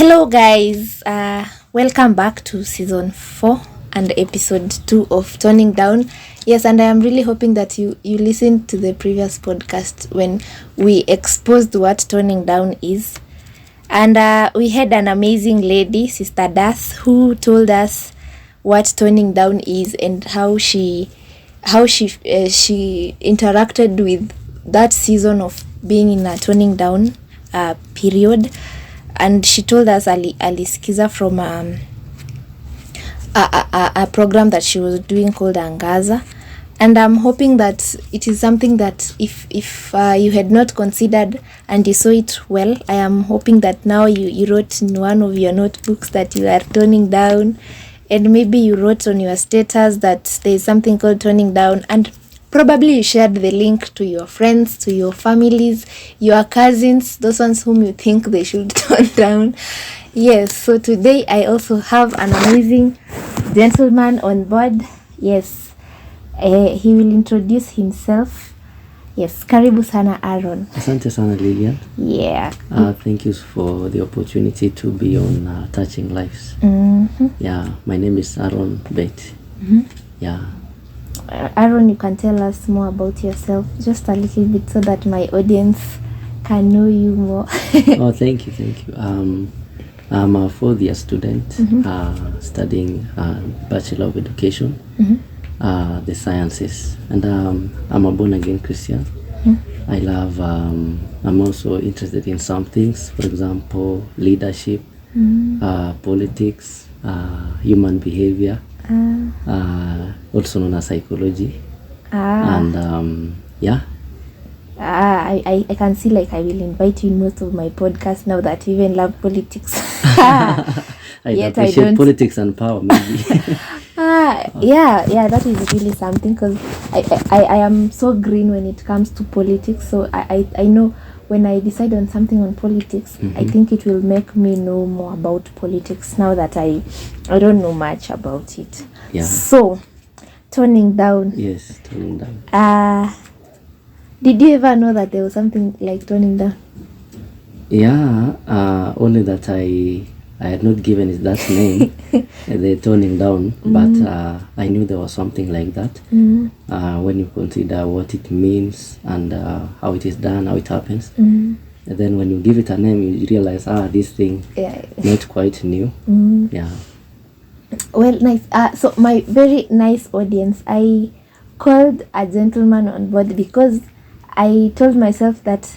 Hello, guys. Welcome back to season 4 and episode 2 of Toning Down. Yes, and I am really hoping that you listened to the previous podcast when we exposed what toning down is. And we had an amazing lady, Sister Das, who told us what toning down is and how she interacted with that season of being in a toning down period. And she told us alisikiza from a program that she was doing called Angaza. And I'm hoping that it is something that if you had not considered and you saw it well, I am hoping that now you wrote in one of your notebooks that you are toning down, and maybe you wrote on your status that there is something called toning down, and probably you shared the link to your friends, to your families, your cousins, those ones whom you think they should tone down. Yes, so today I also have an amazing gentleman on board. Yes, he will introduce himself. Yes, karibu sana Aaron. Asante sana Lilian. Yeah. Thank you for the opportunity to be on Touching Lives. Mm-hmm. Yeah, my name is Aaron Bett. Mm-hmm. Yeah. Aaron, you can tell us more about yourself, just a little bit, so that my audience can know you more. Oh, thank you. I'm a fourth-year student, Mm-hmm. Studying Bachelor of Education, Mm-hmm. the sciences, and I'm a born-again Christian. Mm-hmm. I love. I'm also interested in some things, for example, leadership, politics, human behavior. Also known as psychology. And yeah. I can see, like, I will invite you in most of my podcasts now that you even love politics. I appreciate politics and power, maybe. Yeah, that is really something, because I am so green when it comes to politics. So I know when I decide on something on politics, I think it will make me know more about politics now that I don't know much about it. Yeah. So, toning down. Yes, toning down. Did you ever know that there was something like toning down? Yeah, only that I had not given it that name, the toning down, but I knew there was something like that. When you consider what it means and how it is done, how it happens, and then when you give it a name, you realize, this thing not quite new. Yeah. Well, nice. So my very nice audience, I called a gentleman on board because I told myself that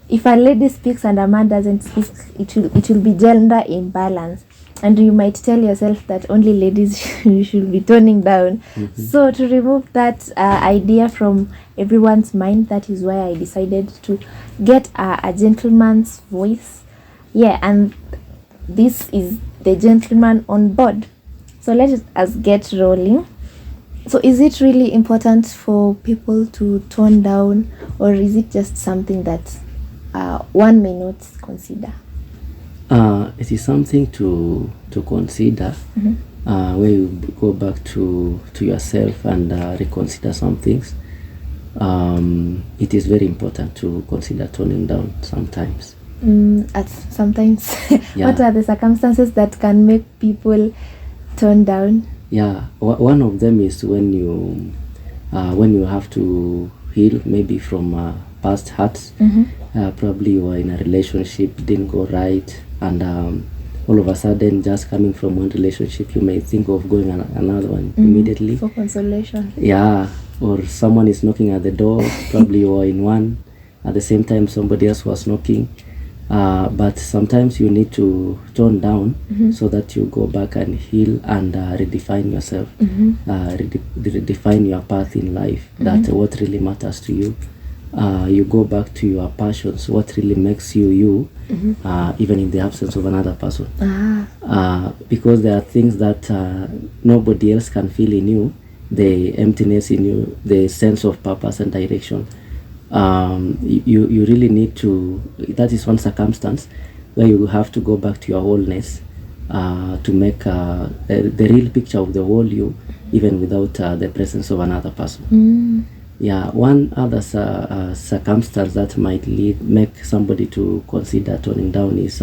if a lady speaks and a man doesn't speak, it will be gender imbalance, and you might tell yourself that only ladies should be toning down. So to remove that idea from everyone's mind, that is why I decided to get a gentleman's voice. Yeah, and this is the gentleman on board. So let us get rolling. So is it really important for people to tone down, or is it just something that one may not consider? It is something to consider, where you go back to yourself and reconsider some things. It is very important to consider toning down sometimes. Sometimes. Yeah. What are the circumstances that can make people tone down? Yeah, one of them is when you have to heal, maybe from past hurts. Probably you were in a relationship, didn't go right, and all of a sudden, just coming from one relationship, you may think of going another one immediately for consolation. Yeah, or someone is knocking at the door. Probably you were in one at the same time somebody else was knocking. But sometimes you need to tone down so that you go back and heal and redefine yourself, redefine your path in life, that what really matters to you. You go back to your passions, what really makes you, even in the absence of another person. Because there are things that nobody else can feel in you, the emptiness in you, the sense of purpose and direction. You really need to, that is one circumstance where you have to go back to your wholeness, to make the real picture of the whole you, even without the presence of another person. Yeah, one other circumstance that might make somebody to consider toning down is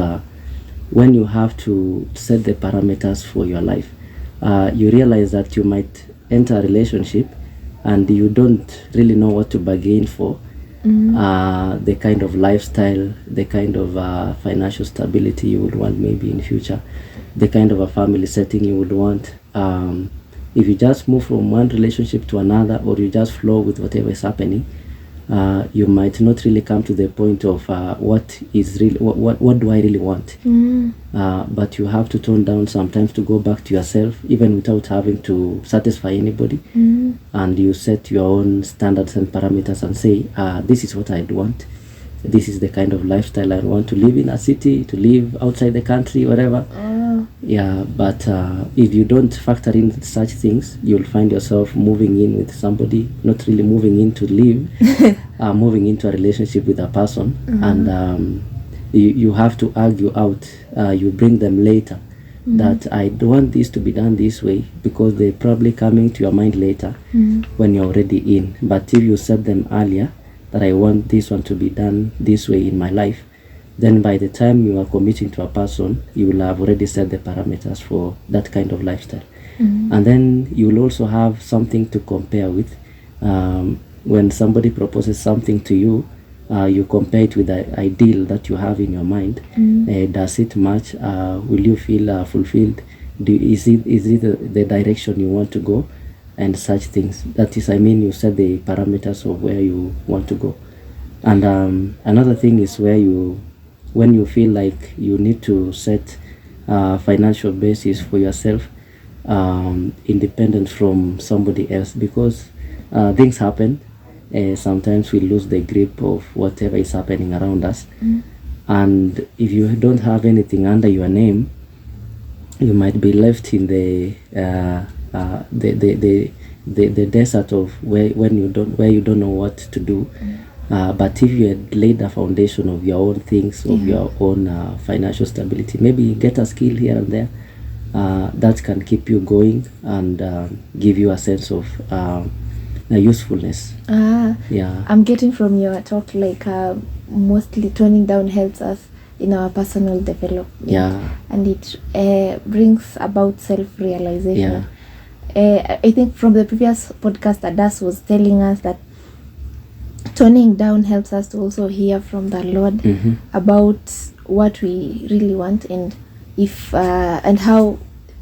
when you have to set the parameters for your life, you realize that you might enter a relationship and you don't really know what to bargain for. The kind of lifestyle, the kind of financial stability you would want maybe in future, the kind of a family setting you would want. If you just move from one relationship to another, or you just flow with whatever is happening, you might not really come to the point of what is really what do I really want. But you have to tone down sometimes to go back to yourself, even without having to satisfy anybody. And you set your own standards and parameters and say, this is what I'd want. This is the kind of lifestyle I want to live in a city, to live outside the country, whatever. Yeah, but if you don't factor in such things, you'll find yourself moving in with somebody, not really moving in to live, moving into a relationship with a person, and you have to argue out. You bring them later that I don't want this to be done this way, because they're probably coming to your mind later when you're already in. But if you set them earlier, that I want this one to be done this way in my life, then by the time you are committing to a person, you will have already set the parameters for that kind of lifestyle. And then you will also have something to compare with. When somebody proposes something to you, you compare it with the ideal that you have in your mind. Does it match? Will you feel fulfilled? Is it the direction you want to go? And such things. That is, you set the parameters of where you want to go. And another thing is when you feel like you need to set financial basis for yourself, independent from somebody else, because things happen. Sometimes we lose the grip of whatever is happening around us. And if you don't have anything under your name, you might be left in the desert of where you don't know what to do. But if you had laid a foundation of your own things, of your own financial stability, maybe get a skill here and there that can keep you going and give you a sense of usefulness. I'm getting from your talk like mostly toning down helps us in our personal development, and it brings about self-realization. I think from the previous podcast, Adas was telling us that toning down helps us to also hear from the Lord about what we really want, and if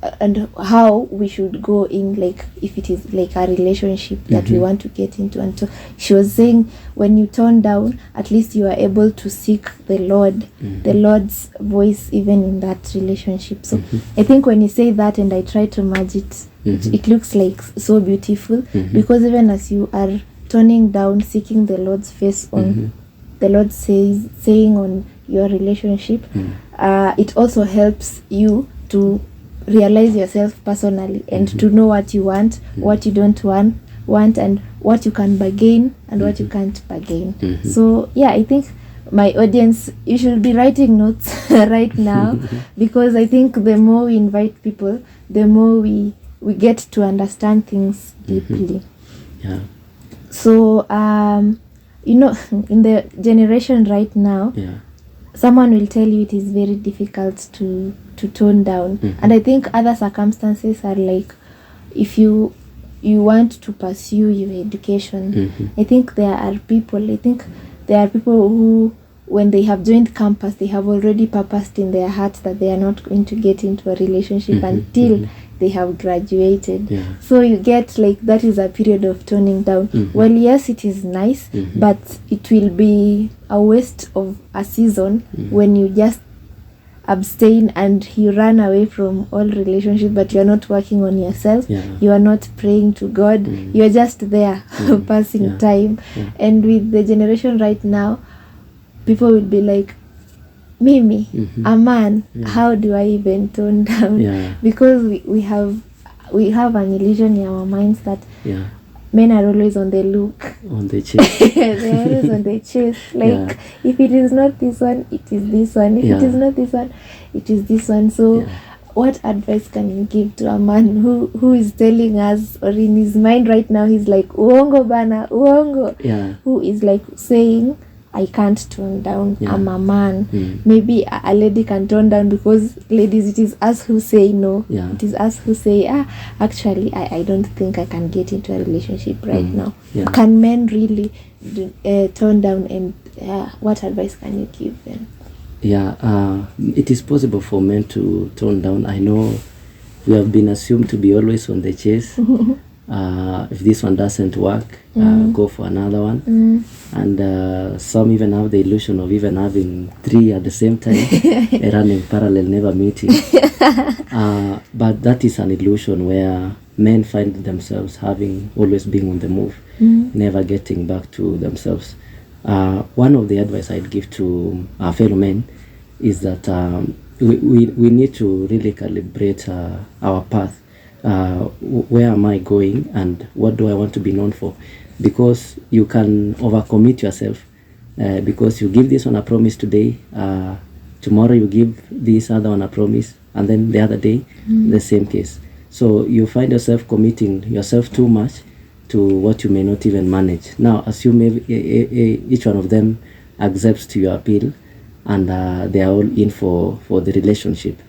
and how we should go in, like if it is like a relationship that we want to get into. And so she was saying, when you tone down, at least you are able to seek the Lord, the Lord's voice even in that relationship. So I think when you say that and I try to merge it, it looks like so beautiful, because even as you are toning down, seeking the Lord's face on the Lord saying on your relationship, it also helps you to realize yourself personally and to know what you want, what you don't want, and what you can bargain and what you can't bargain. So yeah, I think my audience, you should be writing notes right now, because I think the more we invite people, the more we get to understand things deeply. So in the generation right now, someone will tell you it is very difficult to tone down. And I think other circumstances are like, if you want to pursue your education, I think there are people who, when they have joined campus, they have already purposed in their hearts that they are not going to get into a relationship until they have graduated. So you get like, that is a period of toning down. Well, yes, it is nice, but it will be a waste of a season when you just abstain and you run away from all relationships, but you're not working on yourself. You are not praying to God. You're just there passing time. And with the generation right now, people will be like, Mimi, a man, how do I even tone down? Because we have an illusion in our minds that men are always on the look, on the chase. They're always on the chase. Like, if it is not this one, it is this one. If it is not this one, it is this one. So what advice can you give to a man who is telling us, or in his mind right now he's like, uongo bana, uongo, who is like saying, I can't tone down. Yeah. I'm a man. Mm. Maybe a lady can tone down, because ladies, it is us who say no. Yeah. It is us who say, actually, I don't think I can get into a relationship right now. Yeah. Can men really tone down, and what advice can you give them? Yeah, it is possible for men to tone down. I know we have been assumed to be always on the chase. If this one doesn't work, go for another one. And some even have the illusion of even having 3 at the same time, running parallel, never meeting. But that is an illusion where men find themselves having always being on the move, never getting back to themselves. One of the advice I'd give to our fellow men is that we need to really calibrate our path. Where am I going, and what do I want to be known for? Because you can overcommit yourself, because you give this one a promise today, tomorrow you give this other one a promise, and then the other day the same case. So you find yourself committing yourself too much to what you may not even manage. Now assume each one of them accepts to your appeal, and they are all in for the relationship.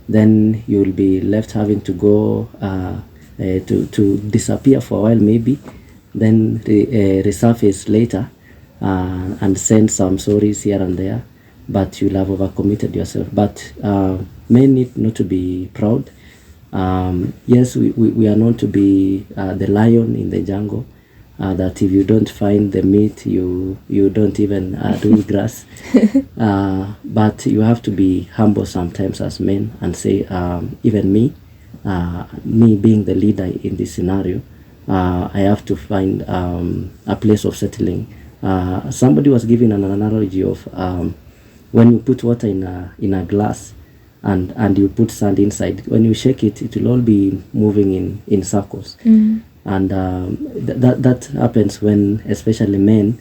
Then you will be left having to go to disappear for a while, maybe, then resurface later and send some stories here and there, but you'll have overcommitted yourself. But men need not to be proud. Yes, we are known to be the lion in the jungle, that if you don't find the meat, you don't even do grass. But you have to be humble sometimes as men and say, even me being the leader in this scenario, I have to find a place of settling. Somebody was giving an analogy of when you put water in a glass and you put sand inside, when you shake it, it will all be moving in circles. And that happens when, especially men,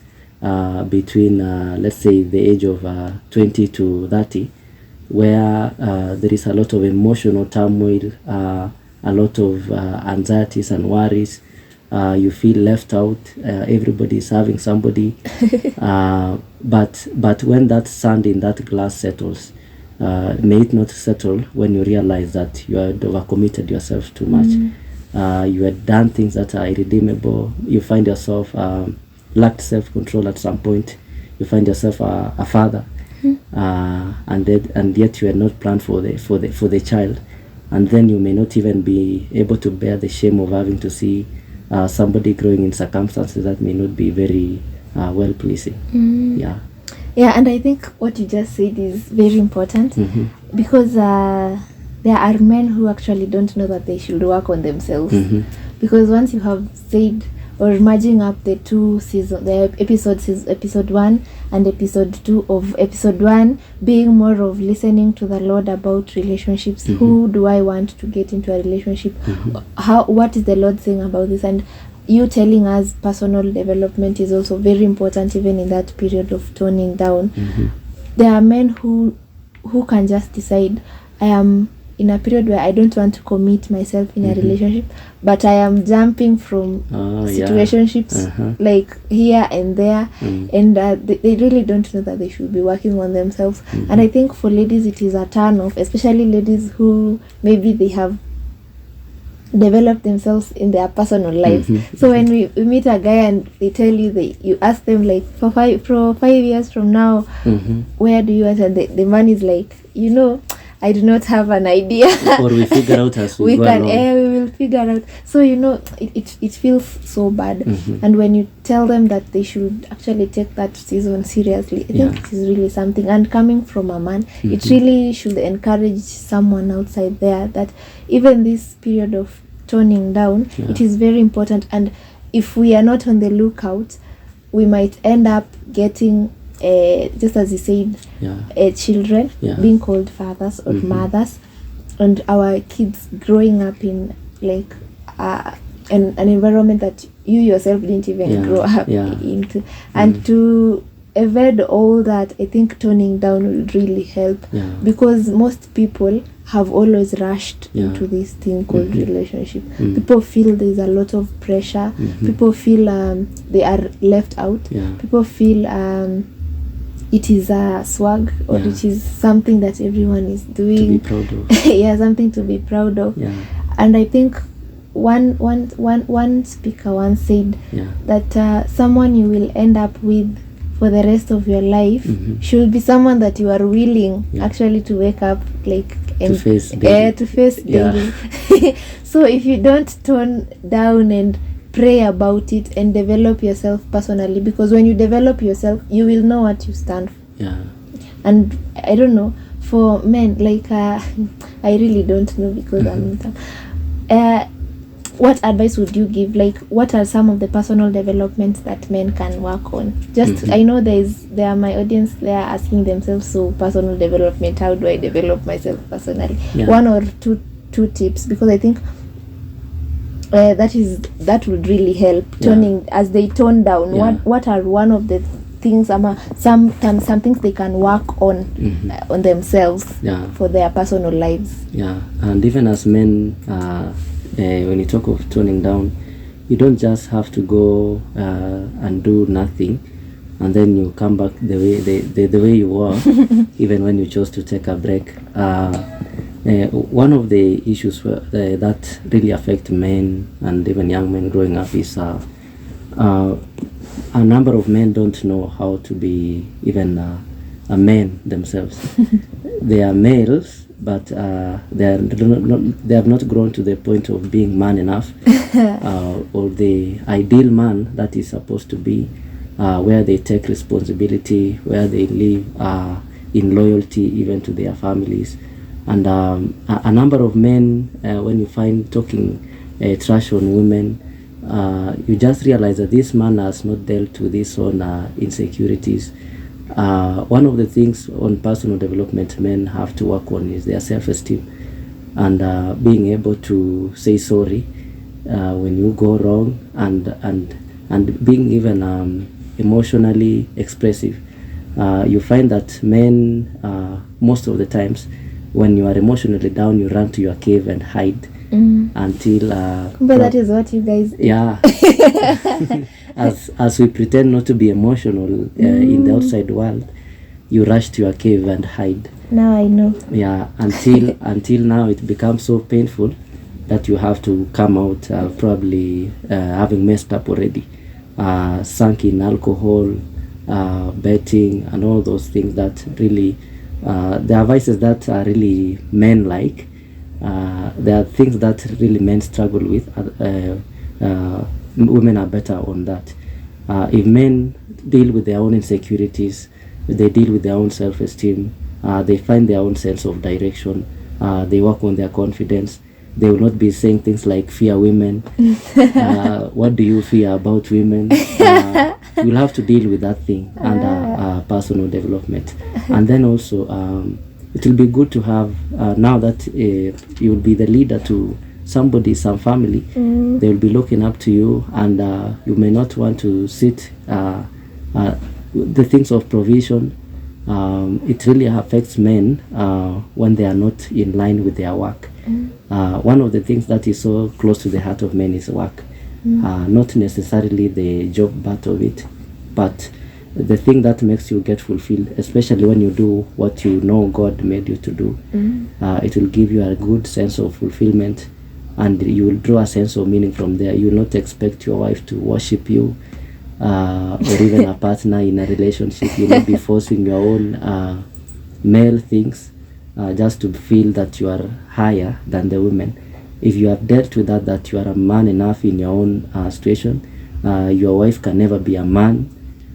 between let's say the age of 20 to 30, where there is a lot of emotional turmoil, a lot of anxieties and worries. You feel left out. Everybody is having somebody. But when that sand in that glass settles, may it not settle when you realize that you had overcommitted yourself too much. You had done things that are irredeemable. You find yourself lacked self-control at some point. You find yourself a father, and yet you had not planned for the child, and then you may not even be able to bear the shame of having to see somebody growing in circumstances that may not be very well pleasing. Yeah, and I think what you just said is very important, because there are men who actually don't know that they should work on themselves. Because once you have said or merging up the 2 seasons, the episodes, episode 1 and episode 2 of episode 1 being more of listening to the Lord about relationships. Who do I want to get into a relationship? What is the Lord saying about this? And you telling us personal development is also very important, even in that period of toning down. There are men who can just decide, I am in a period where I don't want to commit myself in a relationship, but I am jumping from situationships like here and there, and they really don't know that they should be working on themselves. And I think for ladies it is a turn off, especially ladies who maybe they have developed themselves in their personal lives. So when we meet a guy and they tell you, you ask them like, for 5 years from now, where do you want? And the man is like, I do not have an idea. Or we figure out as we go along. We will figure out. So it feels so bad. And when you tell them that they should actually take that season seriously, I think it is really something. And coming from a man, it really should encourage someone outside there that even this period of toning down, it is very important. And if we are not on the lookout, we might end up getting just as you said, children being called fathers or mothers, and our kids growing up in like an environment that you yourself didn't even grow up into. And to avoid all that, I think toning down will really help, because most people have always rushed into this thing called relationship. People feel there's a lot of pressure. People feel they are left out. People feel it is a swag, or Yeah. it is something that everyone is To be doing. proud of. Yeah, something to be proud of. Yeah. And I think one speaker once said Yeah. that someone you will end up with for the rest of your life Mhm. should be someone that you are willing Yeah. actually to wake up like and face daily. to face Yeah. daily. So if you don't tone down and pray about it and develop yourself personally, because when you develop yourself, you will know what you stand for. Yeah. And I don't know, for men, like I really don't know, because I'm what advice would you give? Like, what are some of the personal developments that men can work on? Just I know there are my audience, they are asking themselves, so personal development, how do I develop myself personally? Yeah. One or two tips, because I think that would really help toning as they tone down. Yeah. What are one of the things, some things they can work on on themselves Yeah. for their personal lives? Yeah. And even as men, when you talk of toning down, you don't just have to go and do nothing and then you come back the way you were even when you chose to take a break. One of the issues that really affect men and even young men growing up is a number of men don't know how to be even a man themselves. They are males, but they have not grown to the point of being man enough, or the ideal man that is supposed to be, where they take responsibility, where they live in loyalty even to their families. And a number of men, when you find talking trash on women, you just realize that this man has not dealt with his own insecurities. One of the things on personal development men have to work on is their self-esteem, and being able to say sorry when you go wrong, and being even emotionally expressive. You find that men, most of the times, when you are emotionally down, you run to your cave and hide until But that is what you guys do. yeah. as we pretend not to be emotional in the outside world, you rush to your cave and hide. Now I know. Yeah, until now it becomes so painful that you have to come out, probably having messed up already, sunk in alcohol, betting, and all those things that really there are vices that are really men like. There are things that really men struggle with. Women are better on that. If men deal with their own insecurities, they deal with their own self-esteem, they find their own sense of direction, they work on their confidence, they will not be saying things like fear women. What do you fear about women? You'll have to deal with that thing under personal development. And then also it will be good to have, now that you'll be the leader to somebody, some family, they will be looking up to you, and you may not want to sit the things of provision. It really affects men when they are not in line with their work. One of the things that is so close to the heart of men is work. Not necessarily the job part of it, but the thing that makes you get fulfilled, especially when you do what you know God made you to do. It will give you a good sense of fulfillment, and you will draw a sense of meaning from there. You will not expect your wife to worship you, or even a partner in a relationship. You will not be forcing your own male things just to feel that you are higher than the women. If you have dealt with that you are a man enough in your own situation, your wife can never be a man.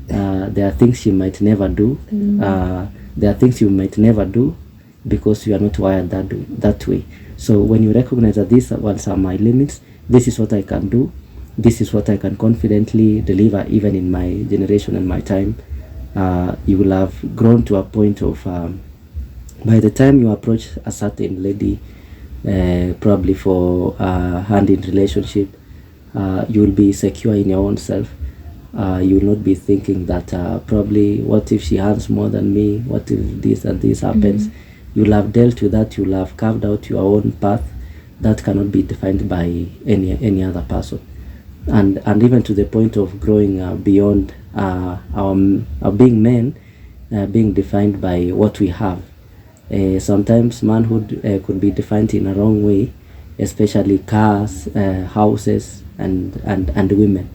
There are things she might never do. There are things you might never do because you are not wired that way. So when you recognize that these ones are my limits, this is what I can do, this is what I can confidently deliver even in my generation and my time, you will have grown to a point of by the time you approach a certain lady, probably for a hand in relationship, you will be secure in your own self. You will not be thinking that probably what if she earns more than me, what if this and this happens. You will have dealt with that. You will have carved out your own path that cannot be defined by any other person, and even to the point of growing beyond our being men. being defined by what we have. Sometimes manhood could be defined in a wrong way, especially cars, houses, and women.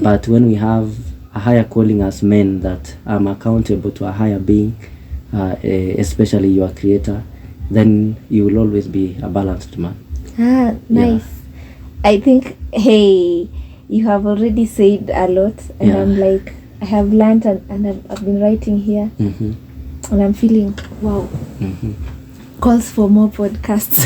But when we have a higher calling as men, that I'm accountable to a higher being, especially your creator, then you will always be a balanced man. Nice. I think, hey, you have already said a lot, and I'm like, I have learned, and I've been writing here, and I'm feeling, wow, calls for more podcasts.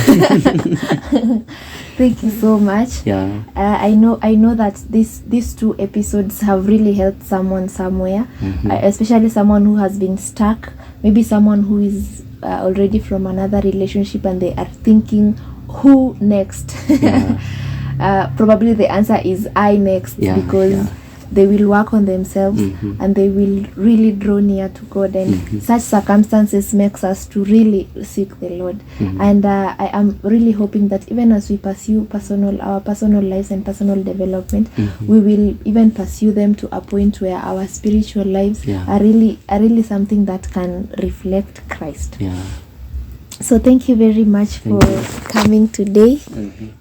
Thank you so much. I know that these 2 episodes have really helped someone somewhere, especially someone who has been stuck, maybe someone who is already from another relationship and they are thinking, who next? Probably the answer is I next, because they will work on themselves and they will really draw near to God, and such circumstances makes us to really seek the Lord. And I am really hoping that even as we pursue our personal lives and personal development, we will even pursue them to a point where our spiritual lives are really something that can reflect Christ. So thank you very much for coming today.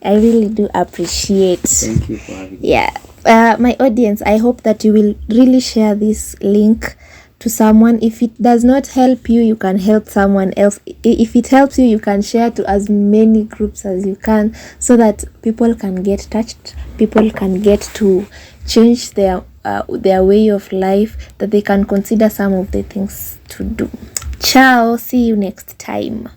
I really do appreciate. Thank you for having me. My audience, I hope that you will really share this link to someone. If it does not help you, you can help someone else. If it helps you, you can share to as many groups as you can, so that people can get touched, people can get to change their way of life, that they can consider some of the things to do. Ciao, see you next time.